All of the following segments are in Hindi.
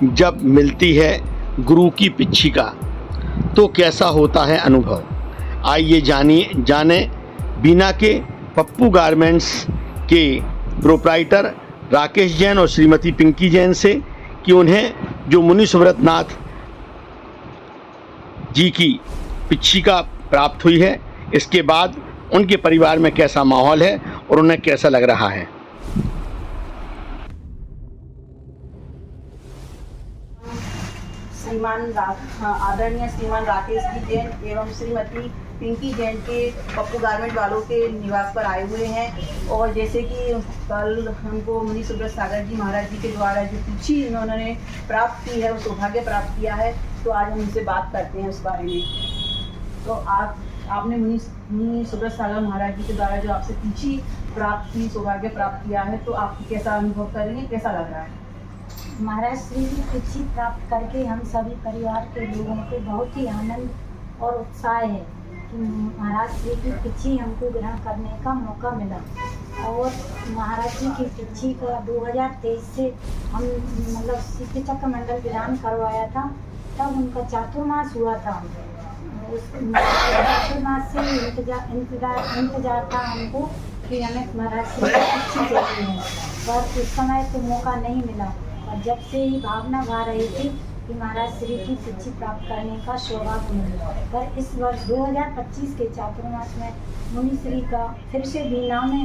जब मिलती है गुरु की पिच्छी का तो कैसा होता है अनुभव। आइए जाने बीना के पप्पू गारमेंट्स के प्रोप्राइटर राकेश जैन और श्रीमती पिंकी जैन से कि उन्हें जो मुनि सुब्रत नाथ जी की पिच्छिका प्राप्त हुई है, इसके बाद उनके परिवार में कैसा माहौल है और उन्हें कैसा लग रहा है। आदरणीय श्रीमान राकेश जी जैन एवं श्रीमती पिंकी जैन के पप्पू गारमेंट वालों के निवास पर आए हुए हैं। और जैसे कि कल हमको मुनि सुब्रत सागर जी महाराज जी के द्वारा जो पिच्छी इन्होंने प्राप्त की है, वो सौभाग्य प्राप्त किया है, तो आज हम उनसे बात करते हैं उस बारे में। तो आपने मुनि सुब्रत सागर महाराज जी के द्वारा जो आपसे पिच्छी प्राप्त की, सौभाग्य प्राप्त किया है, तो आप कैसा अनुभव कर रही हैं, कैसा लग रहा है? महाराज श्री की पिच्छी प्राप्त करके हम सभी परिवार के लोगों को बहुत ही आनंद और उत्साह है कि महाराज श्री की पिच्छी हमको ग्रहण करने का मौका मिला। और महाराज जी की पिच्छी का 2023 से हम सिद्धि चक्र मंडल विधान करवाया था, तब उनका चातुर्मास हुआ था। उस चातुर्मास से इंतजार था हमको कि हमें महाराज श्री की पिच्छी देनी है, पर उस समय तो मौका नहीं मिला। और जब से ही भावना गा रही थी कि महाराज श्री की पिच्छी प्राप्त करने का सौभाग्य मिला, पर इस वर्ष 2025 के चातुर्मास में मुनि श्री का फिर से बीना में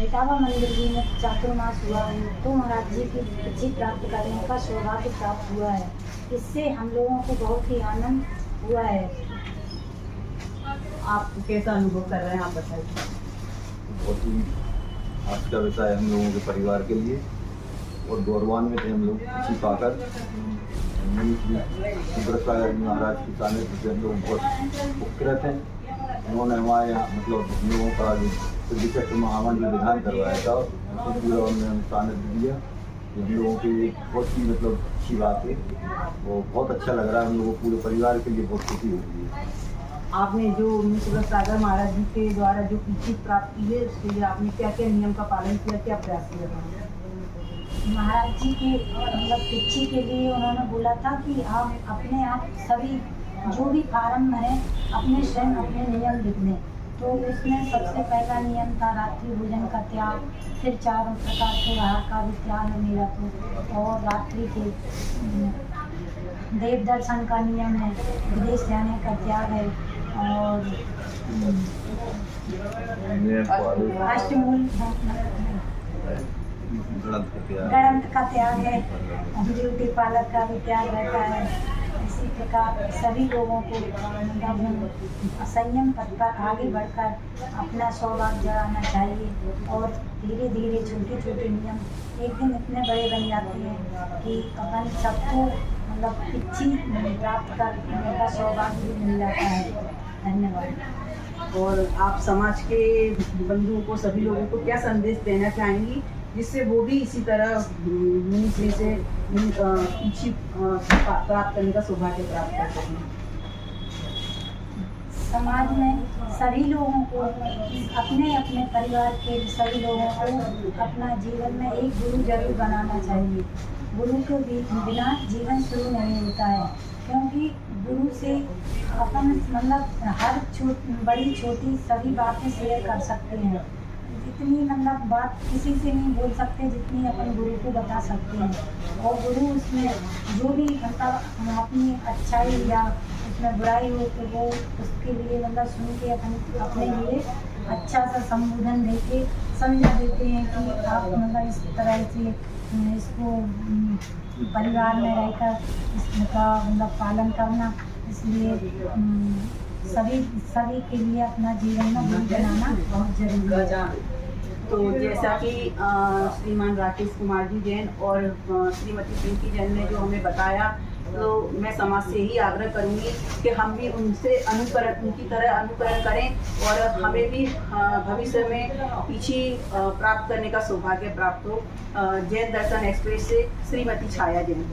इटावा मंदिर जी में चातुर्मास हुआ है, तो महाराज जी की पिच्छी प्राप्त करने का सौभाग्य प्राप्त हुआ है। इससे हम लोगों को बहुत ही आनंद हुआ है। आप कैसा अनुभव कर रहे हैं, आप बताइए। बहुत ही आज का विषय हम लोगों के परिवार के लिए और गौरवान्वित थे हम लोग पिच्छी पाकर। सुब्रत सागर महाराज की सानिध्य से हम लोग बहुत उपकृत हैं। उन्होंने हमारे यहाँ हम लोगों का जो सिद्धि चक्र महावन जो विधान करवाया था, उसको पूरा उन्होंने सानिध्य दिया। हम लोगों के लिए बहुत ही अच्छी बात है और बहुत अच्छा लग रहा है। हम लोगों को पूरे परिवार के लिए बहुत खुशी हो रही है। आपने जो मुनि सुब्रत सागर महाराज जी के द्वारा जो पिच्छी प्राप्त की है, उसके लिए आपने क्या क्या नियम का पालन किया, क्या प्रयास किया? महाराज जी के पिच्छी के लिए उन्होंने बोला था कि आप अपने आप सभी जो भी फार्म है अपने स्वयं अपने नियम लिख लें। तो उसमें सबसे पहला नियम था रात्रि भोजन का त्याग, फिर 4 प्रकार के आहार का भी त्याग है मेरा तो, और रात्रि के देव दर्शन का नियम है, विदेश जाने का त्याग है, और अष्टमूल गणंत का त्याग है, ड्यूटी पालक का भी त्याग रहता है। इसी प्रकार सभी लोगों को संयम पथ पर आगे बढ़कर अपना सौभाग्य जगाना चाहिए। और धीरे धीरे छोटे छोटे नियम एक दिन इतने बड़े बन जाते हैं कि अपन सबको पिच्छी प्राप्त करने का सौभाग्य भी मिल जाता है। धन्यवाद। और आप समाज के बंधुओं को, सभी लोगों को क्या संदेश देना चाहेंगी जिससे वो भी इसी तरह मुनि श्री से पिच्छी प्राप्त करने का सौभाग्य प्राप्त कर सकें? समाज में सभी लोगों को, अपने अपने परिवार के सभी लोगों को अपना जीवन में एक गुरु जरूर बनाना चाहिए। गुरु के बिना जीवन शुरू नहीं होता है, क्योंकि गुरु से अपन हर बड़ी छोटी सभी बातें शेयर कर सकते हैं। इतनी बात किसी से नहीं बोल सकते जितनी अपन गुरु को बता सकते हैं। और गुरु उसमें जो भी अपनी अच्छाई या उसमें बुराई हो तो वो उसके लिए सुन के अपने लिए अच्छा सा संबोधन देके समझा देते हैं कि आप इस तरह से इसको परिवार में रहकर इसका पालन करना। इसलिए सभी के लिए अपना जीवन में गुरु बनाना बहुत जरूरी है। तो जैसा कि श्रीमान राकेश कुमार जी जैन और श्रीमती पिंकी जैन ने जो हमें बताया, तो मैं समाज से ही आग्रह करूंगी कि हम भी उनसे उनकी तरह अनुकरण करें और हमें भी भविष्य में पिच्छी प्राप्त करने का सौभाग्य प्राप्त हो। जैन दर्शन एक्सप्रेस से श्रीमती छाया जैन।